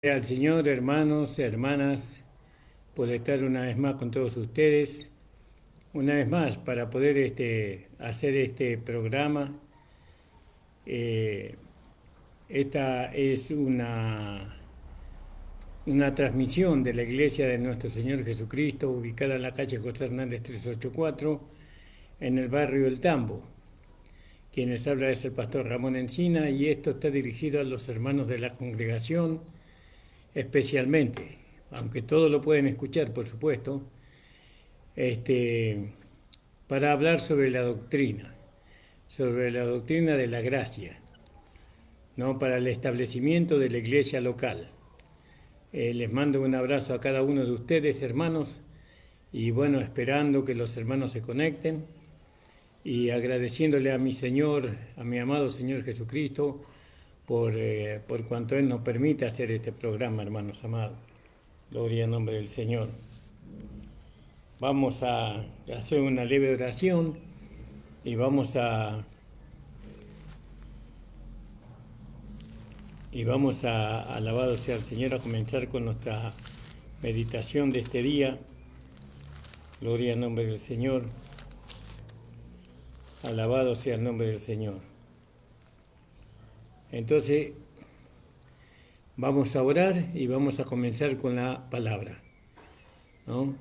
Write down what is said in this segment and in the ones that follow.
Al Señor, hermanos, hermanas, por estar una vez más con todos ustedes, una vez más para poder hacer este programa. Eh, Esta es una transmisión de la Iglesia de Nuestro Señor Jesucristo, ubicada en la calle José Hernández 384, en el barrio El Tambo. Quienes habla es el pastor Ramón Encina y esto está dirigido a los hermanos de la congregación especialmente, aunque todos lo pueden escuchar, por supuesto, este, para hablar sobre la doctrina de la gracia, ¿no? Para el establecimiento de la iglesia local. Les mando un abrazo a cada uno de ustedes, hermanos, y bueno, esperando que los hermanos se conecten y agradeciéndole a mi Señor, a mi amado Señor Jesucristo, por cuanto Él nos permite hacer este programa, hermanos amados. Gloria al nombre del Señor. Vamos a hacer una leve oración y vamos a alabado sea el Señor, a comenzar con nuestra meditación de este día. Gloria al nombre del Señor. Alabado sea el nombre del Señor. Entonces, vamos a orar y vamos a comenzar con la palabra, ¿no?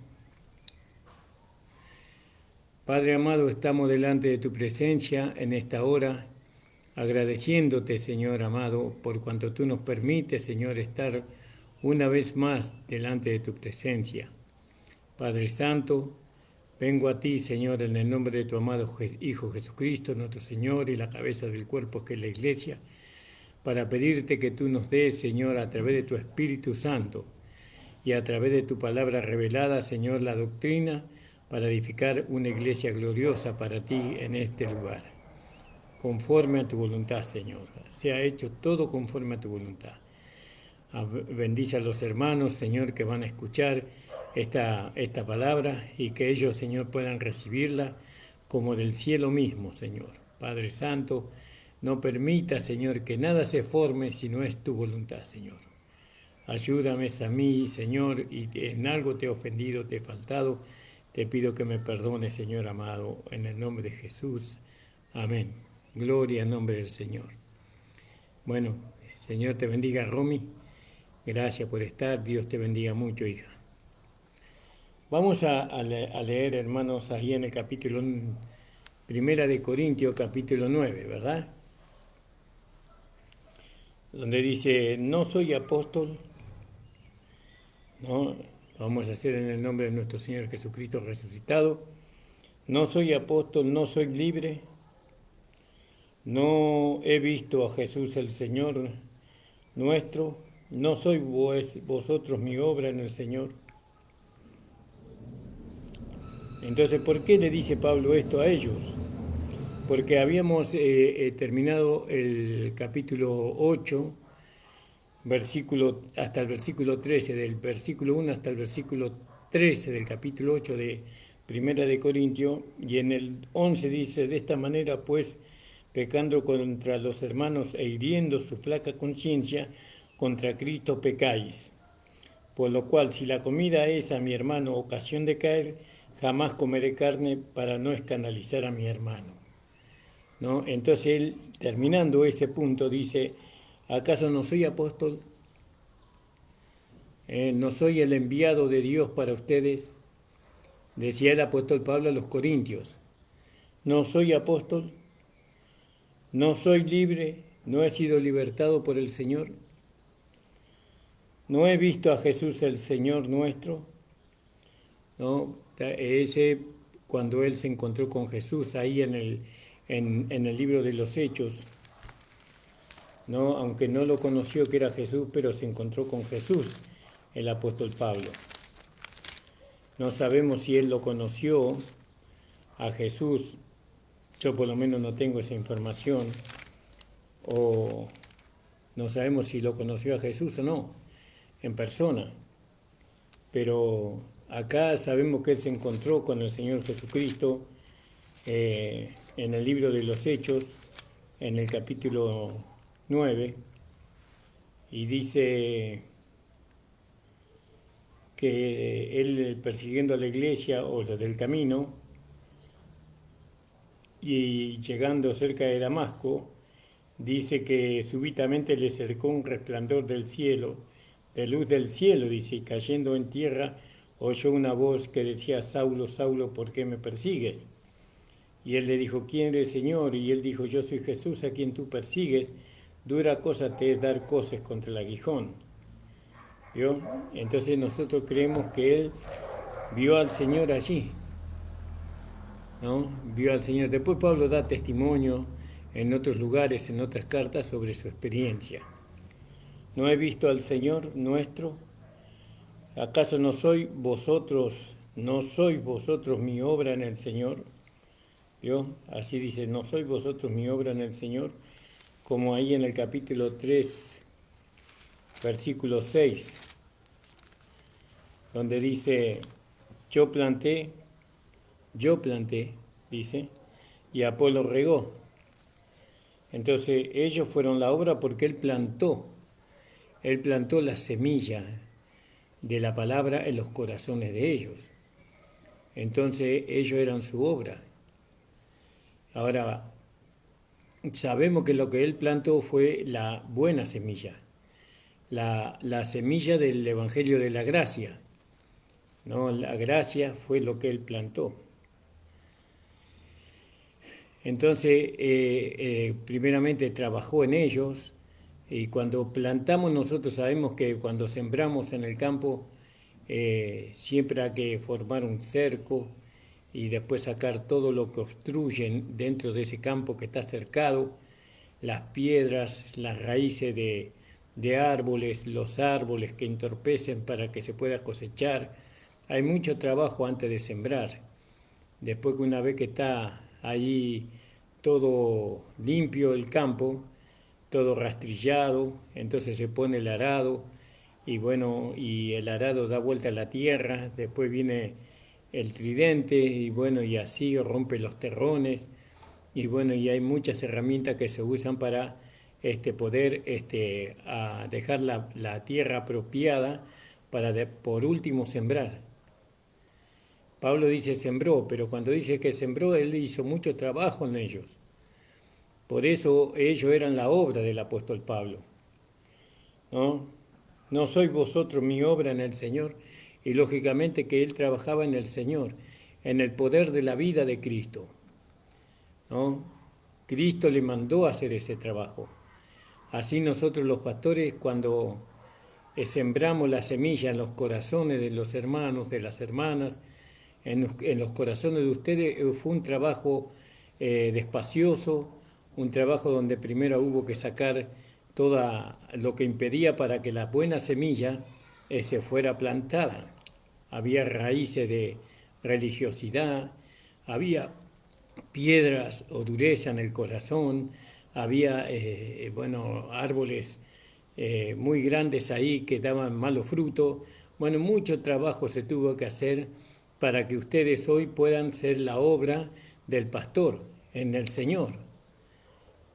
Padre amado, estamos delante de tu presencia en esta hora, agradeciéndote, Señor amado, por cuanto tú nos permites, Señor, estar una vez más delante de tu presencia. Padre Santo, vengo a ti, Señor, en el nombre de tu amado Hijo Jesucristo, nuestro Señor, y la cabeza del cuerpo que es la Iglesia, para pedirte que tú nos des, Señor, a través de tu Espíritu Santo y a través de tu palabra revelada, Señor, la doctrina para edificar una iglesia gloriosa para ti en este lugar. Conforme a tu voluntad, Señor. Sea hecho todo conforme a tu voluntad. Bendice a los hermanos, Señor, que van a escuchar esta palabra y que ellos, Señor, puedan recibirla como del cielo mismo, Señor. Padre Santo, no permita, Señor, que nada se forme si no es tu voluntad, Señor. Ayúdame a mí, Señor, y en algo te he ofendido, te he faltado. Te pido que me perdones, Señor amado, en el nombre de Jesús. Amén. Gloria al nombre del Señor. Bueno, Señor te bendiga, Romy. Gracias por estar. Dios te bendiga mucho, hija. Vamos a leer, hermanos, ahí en el capítulo, Primera de Corintios, capítulo 9, ¿verdad? Donde dice, no soy apóstol, ¿no? Vamos a hacer en el nombre de nuestro Señor Jesucristo resucitado. No soy apóstol, no soy libre, no he visto a Jesús el Señor nuestro, no sois vosotros mi obra en el Señor. Entonces, ¿por qué le dice Pablo esto a ellos? Porque habíamos terminado el capítulo 8, hasta el versículo 13, del versículo 1 hasta el versículo 13 del capítulo 8 de Primera de Corintios, y en el 11 dice, de esta manera pues, pecando contra los hermanos e hiriendo su flaca conciencia, contra Cristo pecáis. Por lo cual, si la comida es a mi hermano ocasión de caer, jamás comeré carne para no escandalizar a mi hermano, ¿no? Entonces él, terminando ese punto, dice, ¿acaso no soy apóstol? ¿No soy el enviado de Dios para ustedes? Decía el apóstol Pablo a los Corintios, ¿no soy apóstol? ¿No soy libre? ¿No he sido libertado por el Señor? ¿No he visto a Jesús el Señor nuestro? ¿No? Ese, cuando él se encontró con Jesús ahí en el libro de los Hechos, ¿no? Aunque no lo conoció que era Jesús, pero se encontró con Jesús, el apóstol Pablo. No sabemos si él lo conoció a Jesús, yo por lo menos no tengo esa información, o no sabemos si lo conoció a Jesús o no, en persona, pero acá sabemos que él se encontró con el Señor Jesucristo en el libro de los Hechos, en el capítulo 9, y dice que él persiguiendo a la iglesia o lo del camino y llegando cerca de Damasco, dice que súbitamente le cercó un resplandor del cielo, de luz del cielo, dice, y cayendo en tierra oyó una voz que decía, Saulo, Saulo, ¿por qué me persigues? Y él le dijo, ¿quién eres, Señor? Y él dijo, yo soy Jesús a quien tú persigues, dura cosa te es dar coces contra el aguijón. ¿Vio? Entonces nosotros creemos que él vio al Señor allí, ¿no? Vio al Señor. Después Pablo da testimonio en otros lugares, en otras cartas, sobre su experiencia. ¿No he visto al Señor nuestro? ¿Acaso no sois vosotros mi obra en el Señor? ¿Vio? Así dice, no sois vosotros mi obra en el Señor, como ahí en el capítulo 3, versículo 6, donde dice, yo planté, dice, y Apolo regó. Entonces ellos fueron la obra porque él plantó la semilla de la palabra en los corazones de ellos. Entonces ellos eran su obra. Ahora, sabemos que lo que él plantó fue la buena semilla, la semilla del Evangelio de la gracia, ¿no? La gracia fue lo que él plantó. Entonces, primeramente trabajó en ellos, y cuando plantamos nosotros sabemos que cuando sembramos en el campo siempre hay que formar un cerco y después sacar todo lo que obstruyen dentro de ese campo que está cercado, las piedras, las raíces de árboles, los árboles que entorpecen para que se pueda cosechar. Hay mucho trabajo antes de sembrar. Después que una vez que está ahí todo limpio el campo, todo rastrillado, entonces se pone el arado y bueno, y el arado da vuelta a la tierra, después viene el tridente y bueno, y así rompe los terrones y bueno, y hay muchas herramientas que se usan para poder dejar la tierra apropiada para por último sembrar. Pablo dice sembró, pero cuando dice que sembró, él hizo mucho trabajo en ellos. Por eso ellos eran la obra del apóstol Pablo. ¿No? No sois vosotros mi obra en el Señor. Y lógicamente que él trabajaba en el Señor, en el poder de la vida de Cristo, ¿no? Cristo le mandó a hacer ese trabajo. Así nosotros los pastores, cuando sembramos la semilla en los corazones de los hermanos, de las hermanas, en los corazones de ustedes, fue un trabajo despacioso, un trabajo donde primero hubo que sacar todo lo que impedía para que la buena semilla se fuera plantada. Había raíces de religiosidad, había piedras o dureza en el corazón, había árboles muy grandes ahí que daban malos frutos. Bueno, mucho trabajo se tuvo que hacer para que ustedes hoy puedan ser la obra del pastor en el Señor,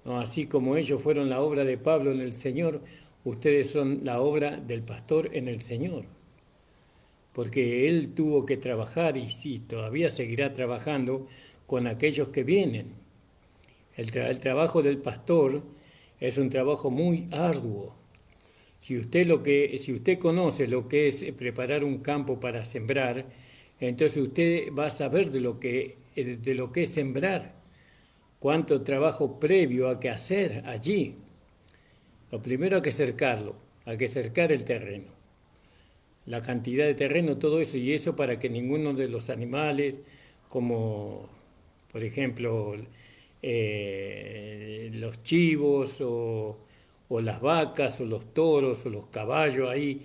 ¿no? Así como ellos fueron la obra de Pablo en el Señor, ustedes son la obra del pastor en el Señor. Porque él tuvo que trabajar y sí, todavía seguirá trabajando con aquellos que vienen. El trabajo del pastor es un trabajo muy arduo. Si usted conoce lo que es preparar un campo para sembrar, entonces usted va a saber de lo que es sembrar, cuánto trabajo previo hay que hacer allí. Lo primero hay que cercarlo, hay que cercar el terreno, la cantidad de terreno, todo eso, y eso para que ninguno de los animales, como por ejemplo los chivos o las vacas o los toros o los caballos ahí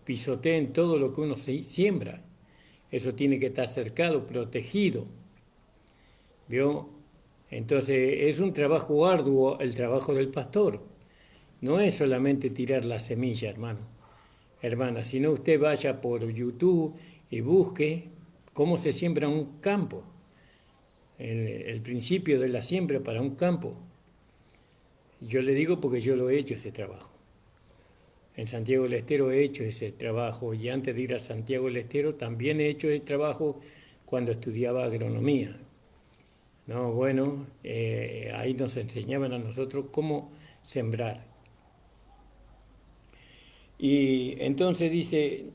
pisoteen todo lo que uno siembra. Eso tiene que estar cercado, protegido. ¿Vio? Entonces es un trabajo arduo el trabajo del pastor. No es solamente tirar la semilla, hermano, hermana, sino usted vaya por YouTube y busque cómo se siembra un campo, el principio de la siembra para un campo. Yo le digo porque yo lo he hecho ese trabajo. En Santiago del Estero he hecho ese trabajo y antes de ir a Santiago del Estero también he hecho ese trabajo cuando estudiaba agronomía. No, bueno, ahí nos enseñaban a nosotros cómo sembrar. Y entonces dice,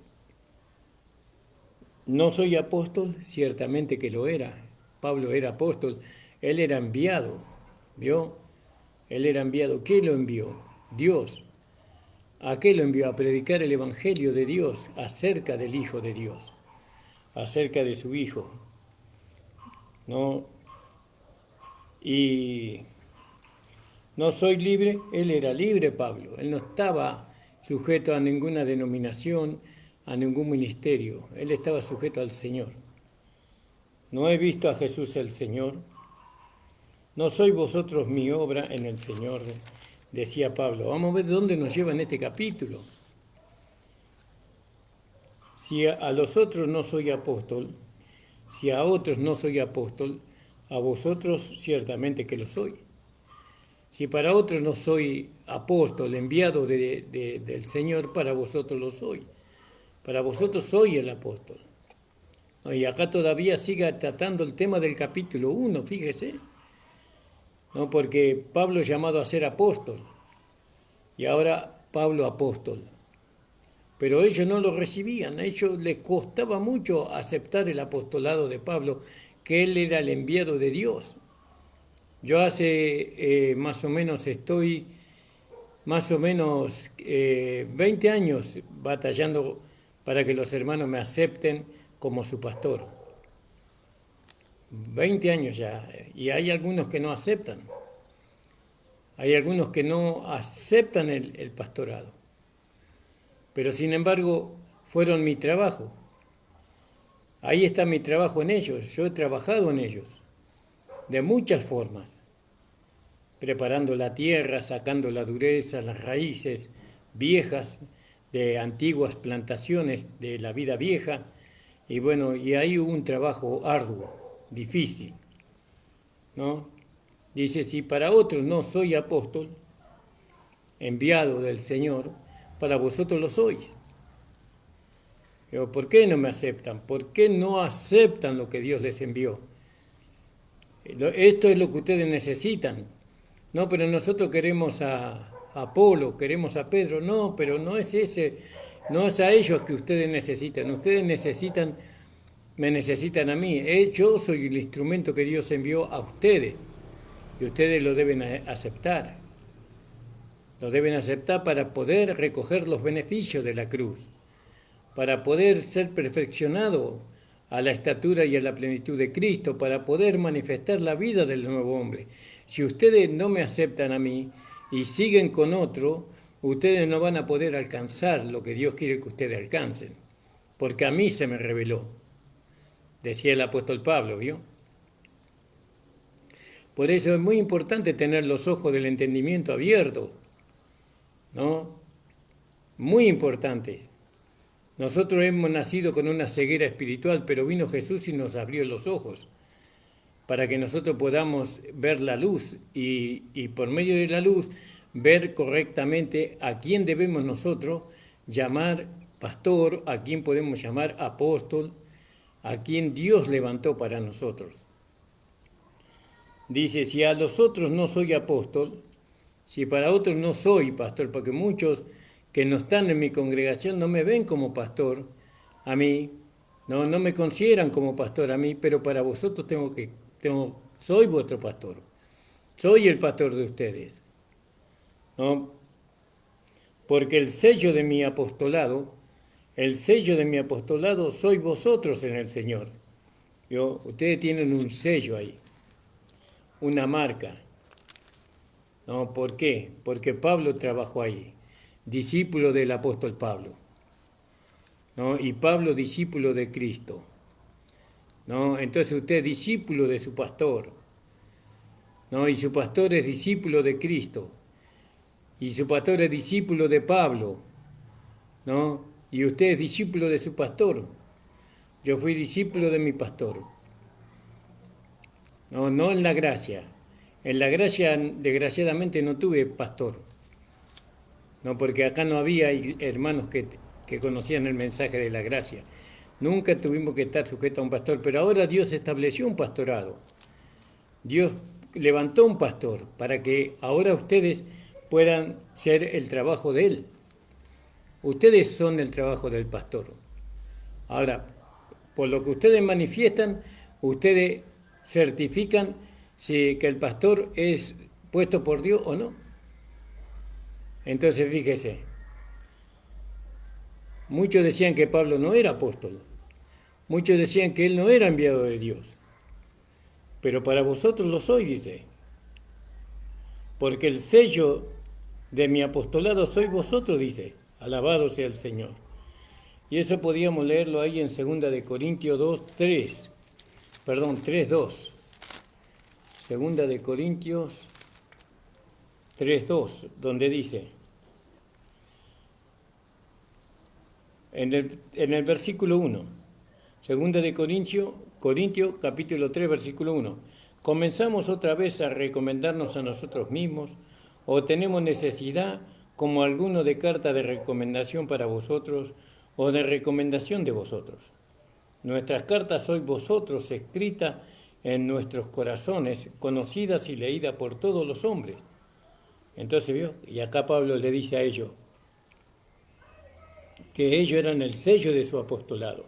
no soy apóstol, ciertamente que lo era. Pablo era apóstol, él era enviado, ¿vio? Él era enviado. ¿Qué lo envió? Dios. ¿A qué lo envió? A predicar el Evangelio de Dios acerca del Hijo de Dios, acerca de su Hijo, ¿no? Y no soy libre, él era libre, Pablo. Él no estaba sujeto a ninguna denominación, a ningún ministerio. Él estaba sujeto al Señor. No he visto a Jesús el Señor. No sois vosotros mi obra en el Señor, decía Pablo. Vamos a ver dónde nos lleva en este capítulo. Si a los otros no soy apóstol, si a otros no soy apóstol, a vosotros ciertamente que lo soy. Si para otros no soy apóstol, enviado del Señor, para vosotros lo soy. Para vosotros soy el apóstol. Y acá todavía sigue tratando el tema del capítulo 1, fíjese. ¿No? Porque Pablo es llamado a ser apóstol. Y ahora Pablo apóstol. Pero ellos no lo recibían, a ellos les costaba mucho aceptar el apostolado de Pablo, que él era el enviado de Dios. Yo hace más o menos 20 años batallando para que los hermanos me acepten como su pastor. 20 años ya, y hay algunos que no aceptan. Hay algunos que no aceptan el pastorado. Pero sin embargo, fueron mi trabajo. Ahí está mi trabajo en ellos. Yo he trabajado en ellos, de muchas formas. Preparando la tierra, sacando la dureza, las raíces viejas de antiguas plantaciones de la vida vieja. Y bueno, y ahí hubo un trabajo arduo, difícil, ¿no? Dice, si para otros no soy apóstol, enviado del Señor, para vosotros lo sois. Pero ¿por qué no me aceptan? ¿Por qué no aceptan lo que Dios les envió? Esto es lo que ustedes necesitan. No, pero nosotros queremos a Apolo, queremos a Pedro. No, pero no es ese, no es a ellos que ustedes necesitan. Ustedes necesitan, me necesitan a mí. Yo soy el instrumento que Dios envió a ustedes y ustedes lo deben aceptar. Lo deben aceptar para poder recoger los beneficios de la cruz, para poder ser perfeccionado a la estatura y a la plenitud de Cristo, para poder manifestar la vida del nuevo hombre. Si ustedes no me aceptan a mí y siguen con otro, ustedes no van a poder alcanzar lo que Dios quiere que ustedes alcancen, porque a mí se me reveló, decía el apóstol Pablo, ¿vio? Por eso es muy importante tener los ojos del entendimiento abiertos, ¿no? Muy importante. Nosotros hemos nacido con una ceguera espiritual, pero vino Jesús y nos abrió los ojos para que nosotros podamos ver la luz y por medio de la luz ver correctamente a quién debemos nosotros llamar pastor, a quién podemos llamar apóstol, a quién Dios levantó para nosotros. Dice, si a los otros no soy apóstol, si para otros no soy pastor, porque muchos que no están en mi congregación no me ven como pastor a mí, no me consideran como pastor a mí, pero para vosotros soy vuestro pastor, soy el pastor de ustedes, ¿no? Porque el sello de mi apostolado sois vosotros en el Señor. Ustedes tienen un sello ahí, una marca. ¿No? ¿Por qué? Porque Pablo trabajó ahí, discípulo del apóstol Pablo, ¿no? Y Pablo discípulo de Cristo, ¿no? Entonces usted es discípulo de su pastor, ¿no? Y su pastor es discípulo de Cristo, y su pastor es discípulo de Pablo, ¿no? Y usted es discípulo de su pastor. Yo fui discípulo de mi pastor, no en la gracia. En la gracia, desgraciadamente, no tuve pastor. No, porque acá no había hermanos que conocían el mensaje de la gracia. Nunca tuvimos que estar sujetos a un pastor, pero ahora Dios estableció un pastorado. Dios levantó un pastor para que ahora ustedes puedan ser el trabajo de él. Ustedes son el trabajo del pastor. Ahora, por lo que ustedes manifiestan, ustedes certifican si que el pastor es puesto por Dios o no. Entonces, fíjese, muchos decían que Pablo no era apóstol, muchos decían que él no era enviado de Dios, pero para vosotros lo soy, dice, porque el sello de mi apostolado sois vosotros, dice, alabado sea el Señor. Y eso podíamos leerlo ahí en 2 de Corintios 3:2. 2 de Corintios 3:2, donde dice, en el versículo 1, 2 de Corintios capítulo 3, versículo 1, ¿comenzamos otra vez a recomendarnos a nosotros mismos o tenemos necesidad como alguno de carta de recomendación para vosotros o de recomendación de vosotros? Nuestras cartas sois vosotros, escritas en nuestros corazones, conocidas y leídas por todos los hombres. Entonces, ¿vio? Y acá Pablo le dice a ellos que ellos eran el sello de su apostolado,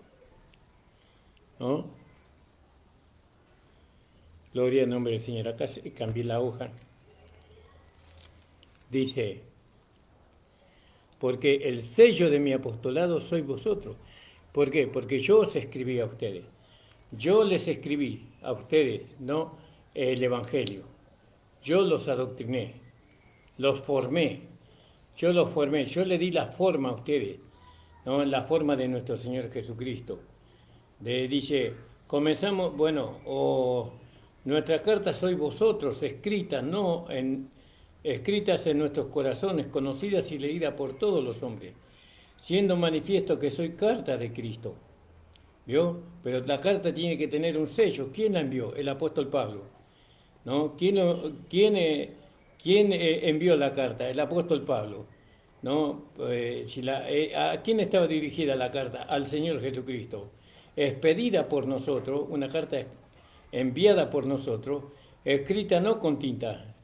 ¿no? Gloria al nombre del Señor. Acá cambié la hoja. Dice, porque el sello de mi apostolado sois vosotros. ¿Por qué? Porque yo os escribí a ustedes. Yo les escribí a ustedes, no el Evangelio. Yo los adoctriné, los formé. Yo le di la forma a ustedes, ¿no? La forma de nuestro Señor Jesucristo. Dice, comenzamos, nuestras cartas sois vosotros, escritas en nuestros corazones, conocidas y leídas por todos los hombres, siendo manifiesto que soy carta de Cristo. ¿Vio? Pero la carta tiene que tener un sello. ¿Quién la envió? El apóstol Pablo, ¿no? ¿Quién envió la carta? El apóstol Pablo, ¿no? ¿A quién estaba dirigida la carta? Al Señor Jesucristo. Expedida por nosotros, una carta enviada por nosotros, escrita no con tinta.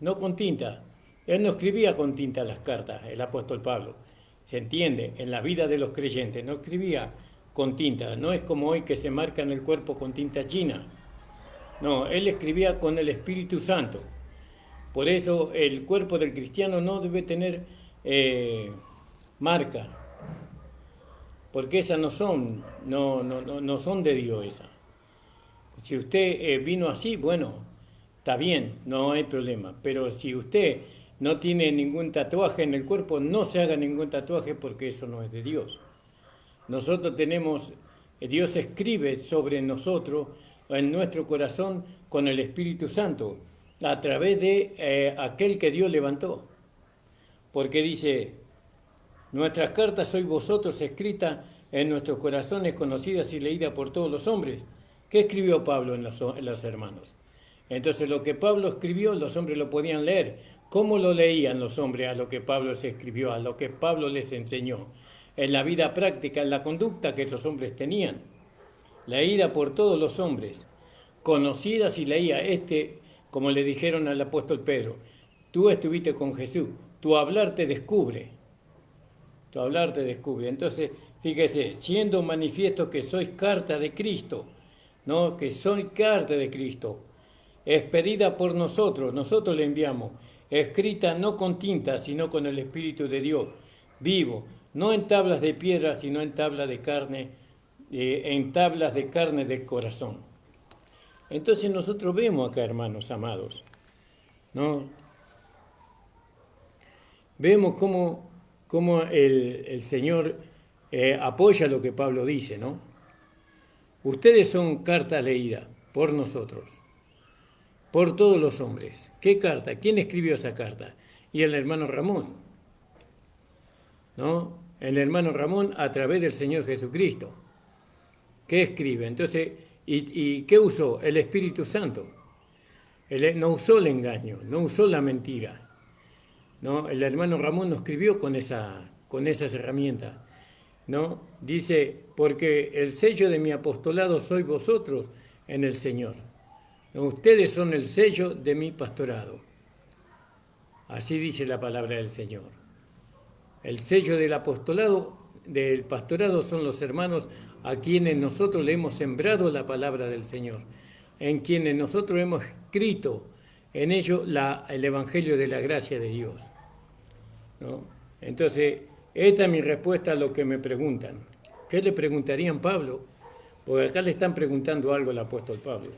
Él no escribía con tinta las cartas, el apóstol Pablo. ¿Se entiende? En la vida de los creyentes no escribía con tinta. No es como hoy que se marca en el cuerpo con tinta china. No, él escribía con el Espíritu Santo. Por eso el cuerpo del cristiano no debe tener marca, porque esas no son de Dios esas. Si usted vino así, bueno, está bien, no hay problema. Pero si usted no tiene ningún tatuaje en el cuerpo, no se haga ningún tatuaje porque eso no es de Dios. Nosotros tenemos, Dios escribe sobre nosotros, en nuestro corazón, con el Espíritu Santo, a través de aquel que Dios levantó. Porque dice, nuestras cartas sois vosotros escritas en nuestros corazones, conocidas y leídas por todos los hombres. ¿Qué escribió Pablo en los hermanos? Entonces lo que Pablo escribió, los hombres lo podían leer. ¿Cómo lo leían los hombres a lo que Pablo se escribió, a lo que Pablo les enseñó? En la vida práctica, en la conducta que esos hombres tenían. Leída por todos los hombres, conocidas y leía. Como le dijeron al apóstol Pedro, tú estuviste con Jesús, tu hablar te descubre. Entonces, fíjese, siendo manifiesto que sois carta de Cristo, ¿no? Que soy carta de Cristo, expedida por nosotros le enviamos, escrita no con tinta, sino con el Espíritu de Dios, vivo, no en tablas de piedra, sino en tablas de carne, del corazón. Entonces nosotros vemos acá, hermanos amados, ¿no? Vemos cómo el Señor apoya lo que Pablo dice, ¿no? Ustedes son carta leída por nosotros, por todos los hombres. ¿Qué carta? ¿Quién escribió esa carta? Y el hermano Ramón, ¿no? El hermano Ramón a través del Señor Jesucristo. ¿Qué escribe? Entonces, ¿y qué usó? El Espíritu Santo. Él no usó el engaño, no usó la mentira. ¿no? El hermano Ramón nos escribió con esas herramientas, ¿no? Dice, porque el sello de mi apostolado sois vosotros en el Señor. ¿No? Ustedes son el sello de mi pastorado. Así dice la palabra del Señor. El sello del pastorado son los hermanos a quienes nosotros le hemos sembrado la palabra del Señor, en quienes nosotros hemos escrito en ellos el Evangelio de la gracia de Dios, ¿no? Entonces, esta es mi respuesta a lo que me preguntan. ¿Qué le preguntarían a Pablo? Porque acá le están preguntando algo al apóstol Pablo.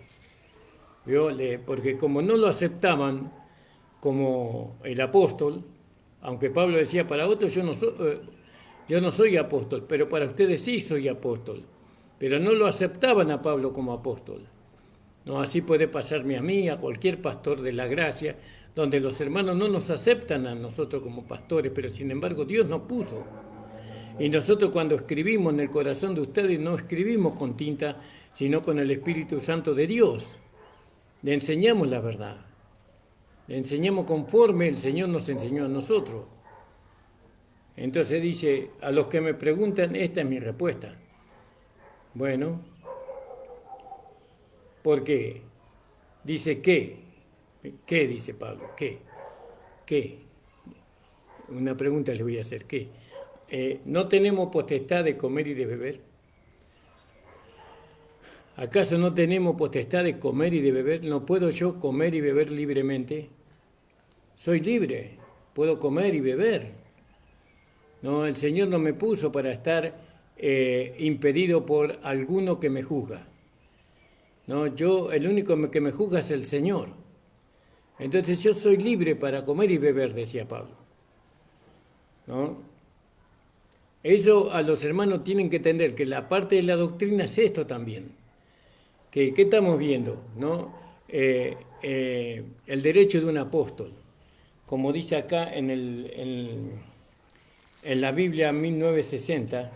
¿Vio? Porque como no lo aceptaban como el apóstol, aunque Pablo decía, para otros yo no soy apóstol, pero para ustedes sí soy apóstol. Pero no lo aceptaban a Pablo como apóstol. No, así puede pasarme a mí, a cualquier pastor de la gracia, donde los hermanos no nos aceptan a nosotros como pastores, pero sin embargo Dios nos puso. Y nosotros cuando escribimos en el corazón de ustedes, no escribimos con tinta, sino con el Espíritu Santo de Dios. Le enseñamos la verdad. Le enseñamos conforme el Señor nos enseñó a nosotros. Entonces dice, a los que me preguntan, esta es mi respuesta. Bueno, ¿por qué? Dice, ¿qué? ¿Qué? Dice Pablo, ¿qué? ¿Qué? Una pregunta les voy a hacer, ¿qué? ¿No tenemos potestad de comer y de beber? ¿Acaso no tenemos potestad de comer y de beber? ¿No puedo yo comer y beber libremente? Soy libre, puedo comer y beber. No, el Señor no me puso para estar impedido por alguno que me juzga. No, el único que me juzga es el Señor. Entonces yo soy libre para comer y beber, decía Pablo, ¿no? Eso a los hermanos tienen que entender que la parte de la doctrina es esto también. ¿Qué estamos viendo? ¿No? El derecho de un apóstol. Como dice acá en la Biblia 1960,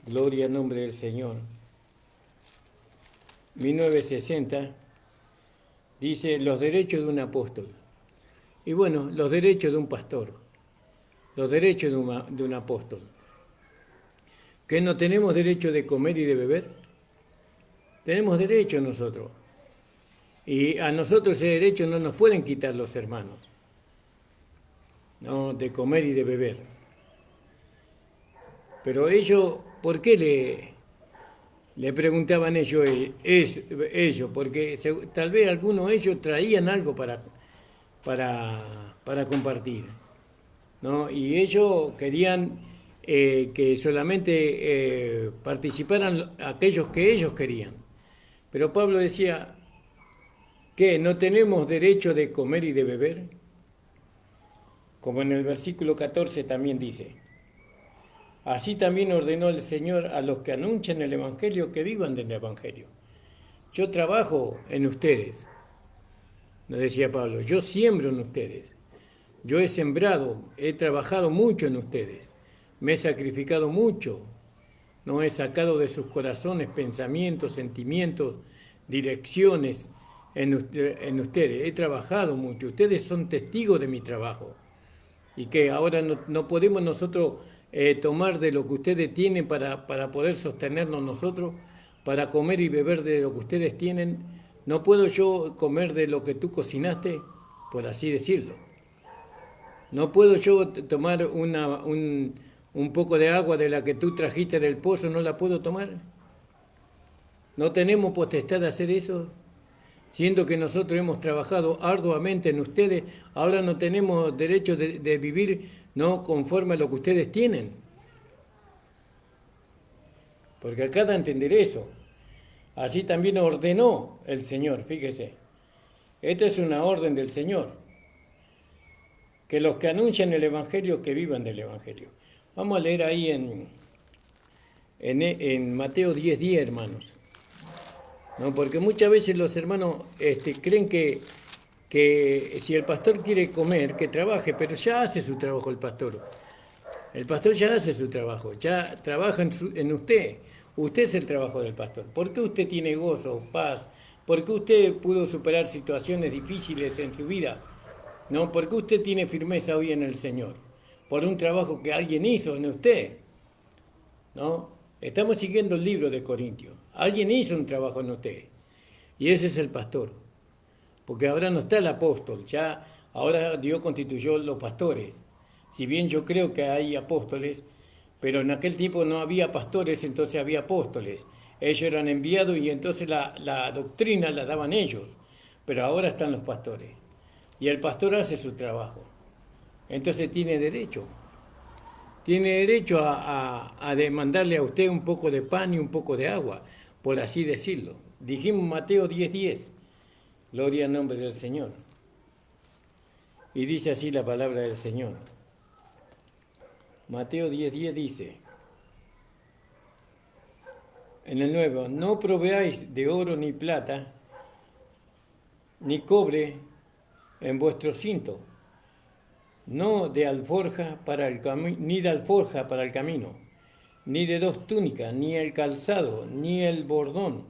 gloria al nombre del Señor, 1960, dice los derechos de un apóstol. Y bueno, los derechos de un pastor, los derechos de un apóstol. ¿Que no tenemos derecho de comer y de beber? Tenemos derecho nosotros. Y a nosotros ese derecho no nos pueden quitar los hermanos, ¿no? De comer y de beber. Pero ellos, ¿por qué le preguntaban ellos? Porque tal vez algunos de ellos traían algo para compartir, ¿no? Y ellos querían que solamente participaran aquellos que ellos querían. Pero Pablo decía, ¿qué? ¿No tenemos derecho de comer y de beber? Como en el versículo 14 también dice, así también ordenó el Señor a los que anuncian el Evangelio que vivan del Evangelio. Yo trabajo en ustedes, nos decía Pablo, yo siembro en ustedes, yo he sembrado, he trabajado mucho en ustedes, me he sacrificado mucho, no he sacado de sus corazones pensamientos, sentimientos, direcciones en ustedes, he trabajado mucho, ustedes son testigos de mi trabajo. Y que ahora no podemos nosotros tomar de lo que ustedes tienen para poder sostenernos nosotros, para comer y beber de lo que ustedes tienen. ¿No puedo yo comer de lo que tú cocinaste? Por así decirlo. ¿No puedo yo tomar un poco de agua de la que tú trajiste del pozo? ¿No la puedo tomar? ¿No tenemos potestad de hacer eso? Siendo que nosotros hemos trabajado arduamente en ustedes, ahora no tenemos derecho de vivir no conforme a lo que ustedes tienen. Porque acá da a entender eso. Así también ordenó el Señor, fíjese. Esta es una orden del Señor. Que los que anuncian el Evangelio, que vivan del Evangelio. Vamos a leer ahí en Mateo 10:10, hermanos. ¿No? Porque muchas veces los hermanos creen que si el pastor quiere comer, que trabaje, pero ya hace su trabajo el pastor. El pastor ya hace su trabajo, ya trabaja en usted. Usted es el trabajo del pastor. ¿Por qué usted tiene gozo, paz? ¿Por qué usted pudo superar situaciones difíciles en su vida? ¿No? ¿Por qué usted tiene firmeza hoy en el Señor? Por un trabajo que alguien hizo en usted, ¿no? Estamos siguiendo el libro de Corintios. Alguien hizo un trabajo en usted. Y ese es el pastor. Porque ahora no está el apóstol, ya ahora Dios constituyó los pastores. Si bien yo creo que hay apóstoles, pero en aquel tiempo no había pastores, entonces había apóstoles. Ellos eran enviados y entonces la doctrina la daban ellos. Pero ahora están los pastores. Y el pastor hace su trabajo. Entonces tiene derecho. Tiene derecho a demandarle a usted un poco de pan y un poco de agua, por así decirlo. Dijimos Mateo 10:10. Gloria al nombre del Señor. Y dice así la palabra del Señor. Mateo 10:10 dice, en el nuevo, no proveáis de oro ni plata, ni cobre en vuestro cinto, no de alforja para el ni de alforja para el camino, ni de dos túnicas, ni el calzado, ni el bordón,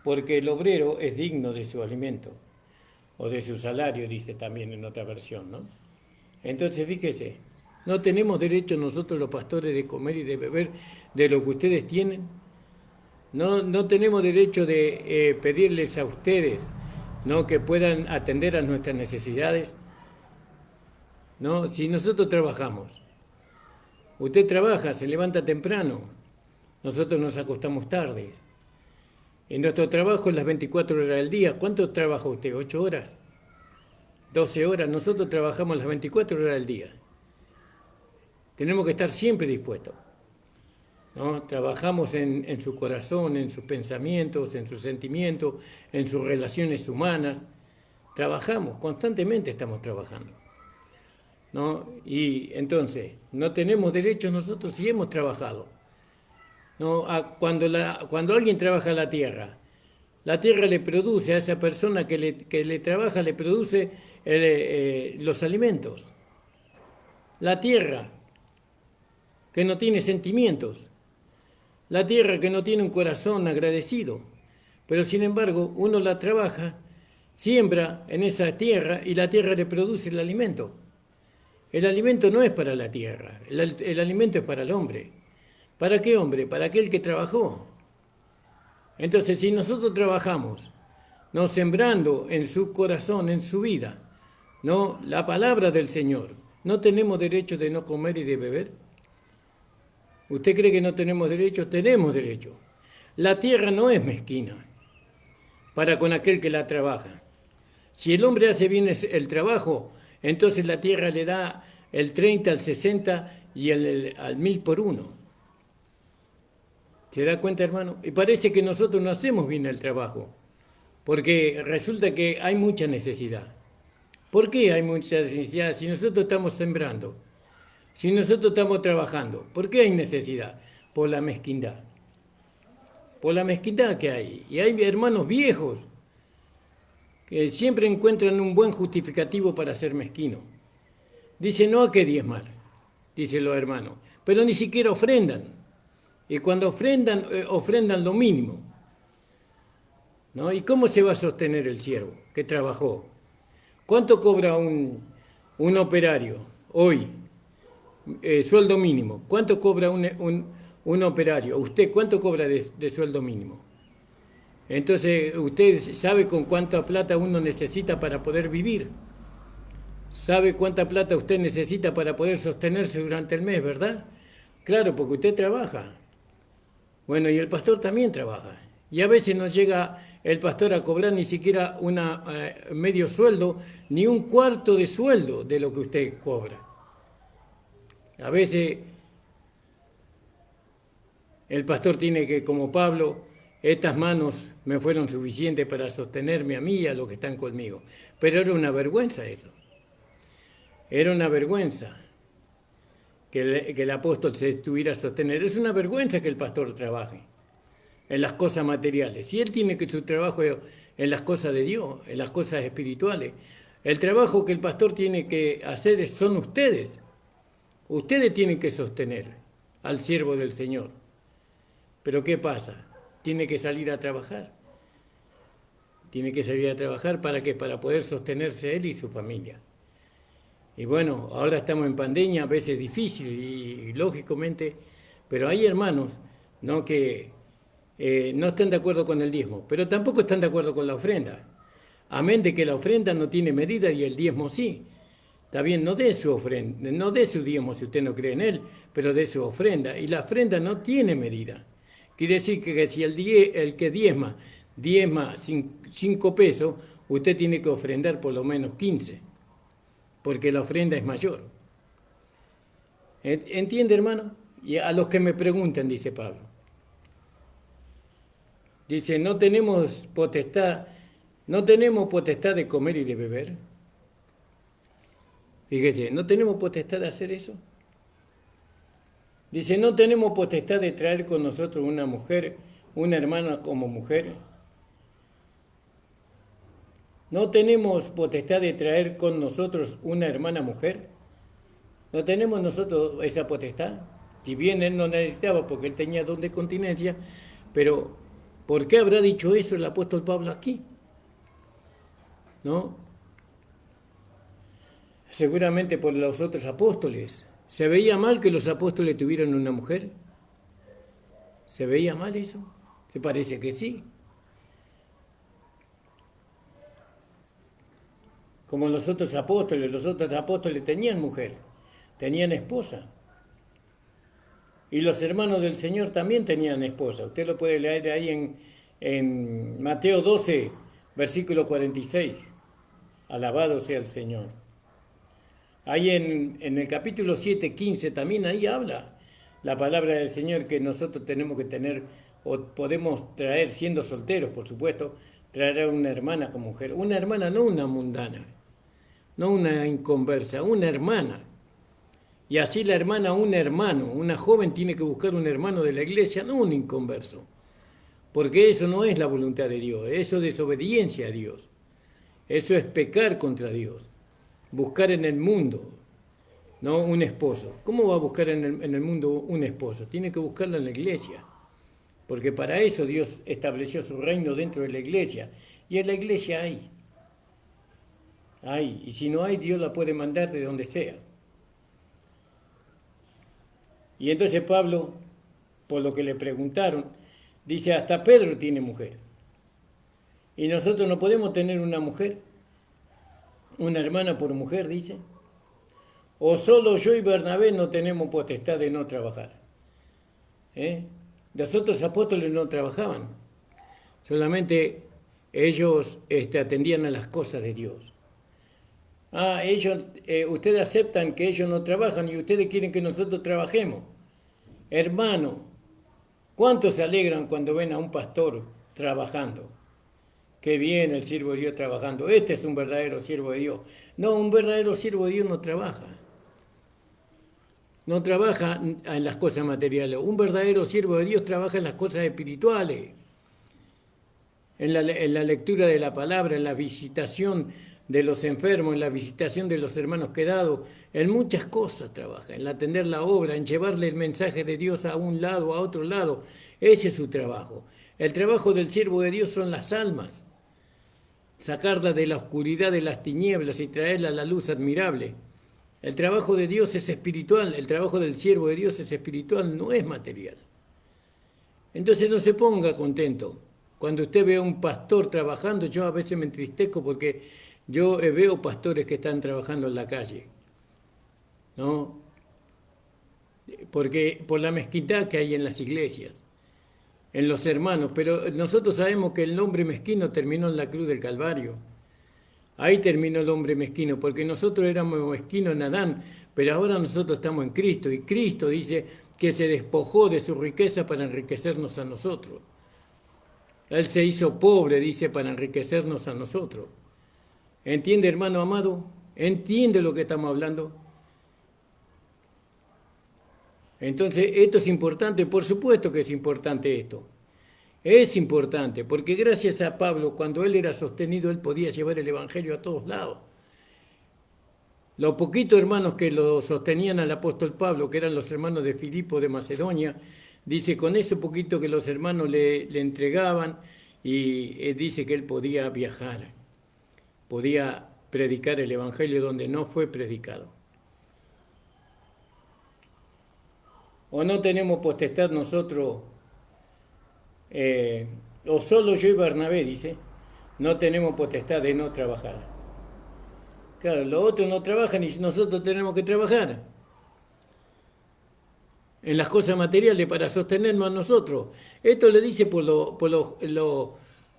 porque el obrero es digno de su alimento, o de su salario, dice también en otra versión, ¿no? Entonces, fíjese, ¿no tenemos derecho nosotros los pastores de comer y de beber de lo que ustedes tienen? No tenemos derecho de pedirles a ustedes, ¿no?, que puedan atender a nuestras necesidades, ¿no? Si nosotros trabajamos, usted trabaja, se levanta temprano, nosotros nos acostamos tarde. En nuestro trabajo es las 24 horas del día. ¿Cuánto trabaja usted? ¿8 horas? ¿12 horas? Nosotros trabajamos las 24 horas del día. Tenemos que estar siempre dispuestos, ¿no? Trabajamos en su corazón, en sus pensamientos, en sus sentimientos, en sus relaciones humanas. Trabajamos, constantemente estamos trabajando, ¿no? Y entonces, no tenemos derechos nosotros si hemos trabajado, ¿no? Cuando alguien trabaja la tierra le produce a esa persona que le trabaja, le produce los alimentos. La tierra que no tiene sentimientos, la tierra que no tiene un corazón agradecido, pero sin embargo uno la trabaja, siembra en esa tierra y la tierra le produce el alimento. El alimento no es para la tierra, el alimento es para el hombre. ¿Para qué hombre? Para aquel que trabajó. Entonces, si nosotros trabajamos, no sembrando en su corazón, en su vida, no la palabra del Señor, ¿no tenemos derecho de no comer y de beber? ¿Usted cree que no tenemos derecho? Tenemos derecho. La tierra no es mezquina para con aquel que la trabaja. Si el hombre hace bien el trabajo, entonces la tierra le da el 30, el 60 y al 1000 por uno. ¿Se da cuenta, hermano? Y parece que nosotros no hacemos bien el trabajo, porque resulta que hay mucha necesidad. ¿Por qué hay mucha necesidad si nosotros estamos sembrando? Si nosotros estamos trabajando, ¿por qué hay necesidad? Por la mezquindad. Por la mezquindad que hay. Y hay hermanos viejos que siempre encuentran un buen justificativo para ser mezquino. Dicen, no hay que diezmar, dicen los hermanos, pero ni siquiera ofrendan. Y cuando ofrendan, ofrendan lo mínimo, ¿no? ¿Y cómo se va a sostener el siervo que trabajó? ¿Cuánto cobra un operario hoy? Sueldo mínimo. ¿Cuánto cobra un operario? ¿Usted cuánto cobra de sueldo mínimo? Entonces, usted sabe con cuánta plata uno necesita para poder vivir. ¿Sabe cuánta plata usted necesita para poder sostenerse durante el mes, verdad? Claro, porque usted trabaja. Bueno, y el pastor también trabaja. Y a veces no llega el pastor a cobrar ni siquiera medio sueldo, ni un cuarto de sueldo de lo que usted cobra. A veces el pastor tiene que, como Pablo, estas manos me fueron suficientes para sostenerme a mí y a los que están conmigo. Pero era una vergüenza eso. Era una vergüenza que el apóstol se estuviera a sostener. Es una vergüenza que el pastor trabaje en las cosas materiales. Si él tiene que su trabajo en las cosas de Dios, en las cosas espirituales, el trabajo que el pastor tiene que hacer son ustedes. Ustedes tienen que sostener al siervo del Señor. Pero ¿qué pasa? Tiene que salir a trabajar. Tiene que salir a trabajar ¿para qué? Para poder sostenerse él y su familia. Y bueno, ahora estamos en pandemia, a veces difícil y lógicamente, pero hay hermanos, ¿no?, que no están de acuerdo con el diezmo, pero tampoco están de acuerdo con la ofrenda. Amén de que la ofrenda no tiene medida y el diezmo sí. Está bien, no dé su ofrenda, no dé su diezmo si usted no cree en él, pero dé su ofrenda. Y la ofrenda no tiene medida. Quiere decir que si el que diezma 5 pesos, usted tiene que ofrendar por lo menos 15, porque la ofrenda es mayor. ¿Entiende, hermano? Y a los que me preguntan, dice Pablo. Dice, no tenemos potestad de comer y de beber. Fíjese, ¿no tenemos potestad de hacer eso? Dice, no tenemos potestad de traer con nosotros una mujer, una hermana como mujer. ¿No tenemos potestad de traer con nosotros una hermana mujer? ¿No tenemos nosotros esa potestad? Si bien él no necesitaba porque él tenía don de continencia, pero ¿por qué habrá dicho eso el apóstol Pablo aquí? ¿No? Seguramente por los otros apóstoles. ¿Se veía mal que los apóstoles tuvieran una mujer? ¿Se veía mal eso? Se parece que sí. Como los otros apóstoles tenían mujer, tenían esposa. Y los hermanos del Señor también tenían esposa. Usted lo puede leer ahí en Mateo 12, versículo 46. Alabado sea el Señor. Ahí en el capítulo 7, 15 también ahí habla la palabra del Señor que nosotros tenemos que tener, o podemos traer, siendo solteros, por supuesto, traer a una hermana como mujer. Una hermana, no una mundana, no una inconversa, una hermana. Y así la hermana, un hermano, una joven tiene que buscar un hermano de la iglesia, no un inconverso. Porque eso no es la voluntad de Dios, eso es desobediencia a Dios. Eso es pecar contra Dios. Buscar en el mundo, no un esposo. ¿Cómo va a buscar en el mundo un esposo? Tiene que buscarlo en la iglesia. Porque para eso Dios estableció su reino dentro de la iglesia. Y en la iglesia hay. Hay. Y si no hay, Dios la puede mandar de donde sea. Y entonces Pablo, por lo que le preguntaron, dice, hasta Pedro tiene mujer. Y nosotros no podemos tener una mujer, una hermana por mujer, dice. O solo yo y Bernabé no tenemos potestad de no trabajar. Los otros apóstoles no trabajaban. Solamente ellos atendían a las cosas de Dios. Ustedes aceptan que ellos no trabajan y ustedes quieren que nosotros trabajemos. Hermano, ¿cuántos se alegran cuando ven a un pastor trabajando? Qué bien el siervo de Dios trabajando. Este es un verdadero siervo de Dios. No, un verdadero siervo de Dios no trabaja. No trabaja en las cosas materiales. Un verdadero siervo de Dios trabaja en las cosas espirituales. En la lectura de la palabra, en la visitación de los enfermos, en la visitación de los hermanos quedados, en muchas cosas trabaja, en atender la obra, en llevarle el mensaje de Dios a un lado, a otro lado. Ese es su trabajo. El trabajo del siervo de Dios son las almas. Sacarla de la oscuridad de las tinieblas y traerla a la luz admirable. El trabajo de Dios es espiritual, el trabajo del siervo de Dios es espiritual, no es material. Entonces no se ponga contento. Cuando usted ve a un pastor trabajando, yo a veces me entristezco porque yo veo pastores que están trabajando en la calle, ¿no? Porque por la mezquindad que hay en las iglesias, en los hermanos, pero nosotros sabemos que el hombre mezquino terminó en la cruz del Calvario. Ahí terminó el hombre mezquino, porque nosotros éramos mezquinos en Adán, pero ahora nosotros estamos en Cristo, y Cristo dice que se despojó de su riqueza para enriquecernos a nosotros. Él se hizo pobre, dice, para enriquecernos a nosotros. ¿Entiende, hermano amado? ¿Entiende lo que estamos hablando? Entonces, esto es importante, por supuesto que es importante esto. Es importante, porque gracias a Pablo, cuando él era sostenido, él podía llevar el evangelio a todos lados. Los poquitos hermanos que lo sostenían al apóstol Pablo, que eran los hermanos de Filipo de Macedonia, dice, con eso poquito que los hermanos le entregaban, y dice que él podía viajar, podía predicar el Evangelio donde no fue predicado. ¿O no tenemos potestad nosotros, o solo yo y Bernabé, dice, no tenemos potestad de no trabajar? Claro, los otros no trabajan y nosotros tenemos que trabajar en las cosas materiales para sostenernos a nosotros. Esto le dice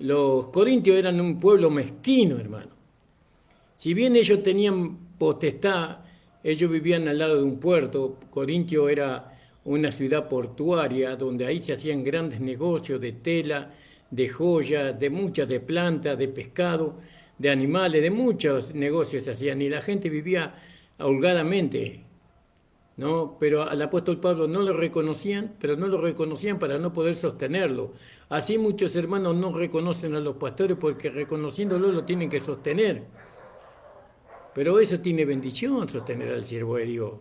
los corintios eran un pueblo mezquino, hermano. Si bien ellos tenían potestad, ellos vivían al lado de un puerto. Corintio era una ciudad portuaria donde ahí se hacían grandes negocios de tela, de joyas, de plantas, de pescado, de animales, de muchos negocios se hacían y la gente vivía holgadamente, ¿no? Pero al apóstol Pablo no lo reconocían, pero no lo reconocían para no poder sostenerlo. Así muchos hermanos no reconocen a los pastores porque reconociéndolo lo tienen que sostener. Pero eso tiene bendición, sostener al siervo de Dios.